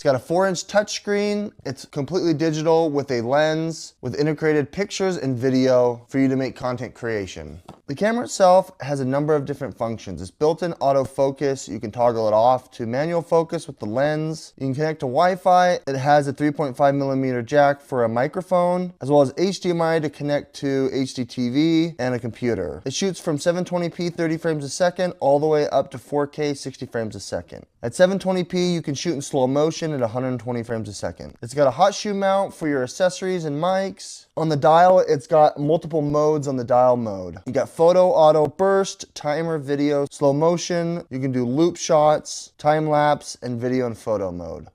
got a 4-inch touchscreen. It's completely digital with a lens with integrated pictures and video for you to make content creation. The camera itself has a number of different functions. It's built-in autofocus. You can toggle it off to manual focus with the lens. You can connect to Wi-Fi. It has a 3.5mm jack for a microphone, as well as HDMI to connect to HDTV and a computer. It shoots from 720p 30 frames a second all the way up to 4K 60 frames a second. At 720p, you can shoot in slow motion at 120 frames a second. It's got a hot shoe mount for your accessories and mics. On the dial, it's got multiple modes on the dial mode. You got photo, auto, burst, timer, video, slow motion. You can do loop shots, time lapse, and video and photo mode.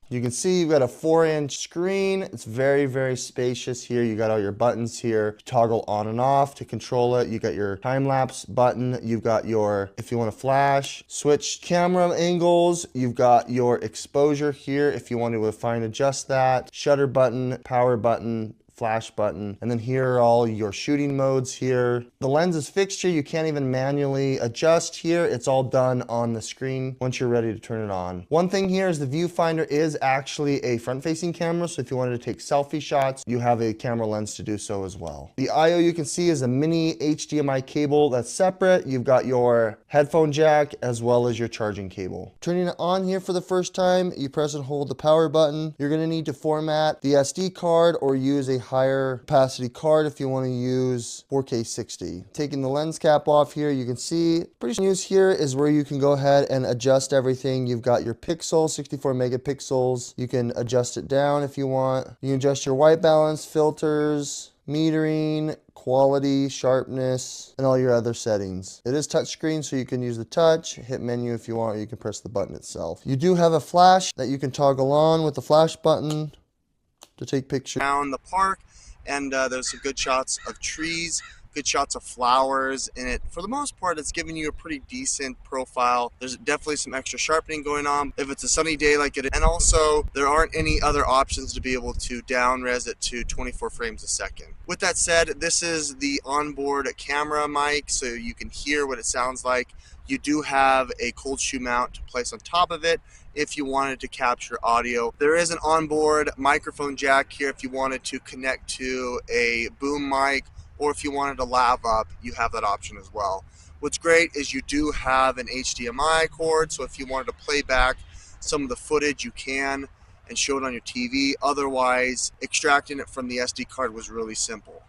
You can see you've got a 4-inch screen. It's very, very spacious here. You got all your buttons here. Toggle on and off to control it. You got your time-lapse button. You've got your, if you want to flash, switch camera angles. You've got your exposure here if you want to fine adjust that. Shutter button, power button, flash button, and then here are all your shooting modes here. The lens is fixed here. You can't even manually adjust here. It's all done on the screen once you're ready to turn it on. One thing here is the viewfinder is actually a front-facing camera, so if you wanted to take selfie shots, you have a camera lens to do so as well. The I/O you can see is a mini HDMI cable that's separate. You've got your headphone jack as well as your charging cable. Turning it on here for the first time, you press and hold the power button. You're going to need to format the SD card or use a higher capacity card if you want to use 4K 60. Taking the lens cap off here, you can see pretty news here is where you can go ahead and adjust everything. You've got your pixel, 64 megapixels. You can adjust it down if you want. You can adjust your white balance, filters, metering, quality, sharpness, and all your other settings. It is touchscreen, so you can use the touch, hit menu if you want, or you can press the button itself. You do have a flash that you can toggle on with the flash button to take pictures around the park, and there's some good shots of trees, good shots of flowers in it. For the most part, it's giving you a pretty decent profile. There's definitely some extra sharpening going on if it's a sunny day like it is. And also, there aren't any other options to be able to down res it to 24 frames a second. With that said, this is the onboard camera mic, so you can hear what it sounds like. You do have a cold shoe mount to place on top of it if you wanted to capture audio. There is an onboard microphone jack here if you wanted to connect to a boom mic, or if you wanted to lav up, you have that option as well. What's great is you do have an HDMI cord, so if you wanted to play back some of the footage, you can and show it on your TV. Otherwise, extracting it from the SD card was really simple.